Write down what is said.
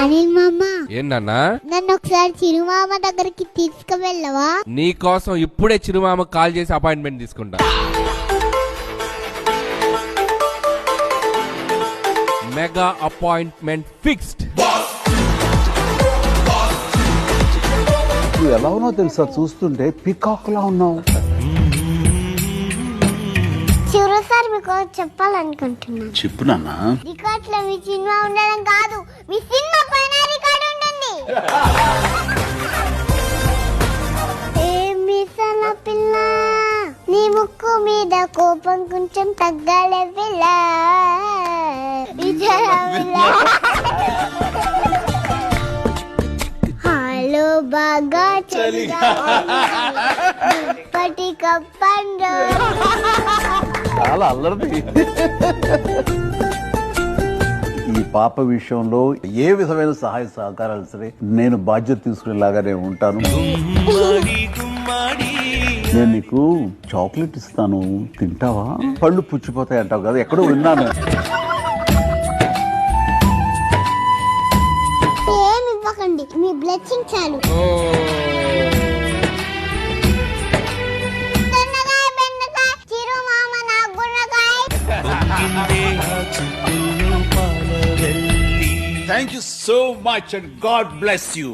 అనిల్ మామ, ఏంటన్నా? నన్ను ఒకసారి చిరుమామ దగ్గరికి తీసుకువెళ్ళవా? నీ కోసం ఇప్పుడే చిరుమామ కాల్ చేసి అపాయింట్మెంట్ తీసుకుంటా. Mega appointment fixed. నువ్వు ఎలా ఉన్నావు తెలుసా, చూస్తుంటే పికాక్ లా ఉన్నావు. చిరు సార్ మీకు చెప్పాలనుకుంటున్నాను. చెప్పు నాన్న. రికార్డ్ లో మీ సినిమా ఉండడం కాదు, మీ సినిమా పైన రికార్డ్ ఉంటుంది. ఏమిసల పిల్ల, నీ ముక్కు మీద కోపం కొంచెం తగ్గాలే పిల్ల. హలో బాగా చలిగా పటి కప్పండు. చాలా అల్లరిది. ఈ పాప విషయంలో ఏ విధమైన సహాయ సహకారాలు సరే నేను బాధ్యత తీసుకునేలాగానే ఉంటాను. నేను నీకు చాక్లెట్ ఇస్తాను, తింటావా? పళ్ళు పుచ్చిపోతాయి అంటావు కదా, ఎక్కడో విన్నాను. ఏమి ఇవ్వకండి, మీ బ్లెస్సింగ్ చాలు. Thank you so much and God bless you.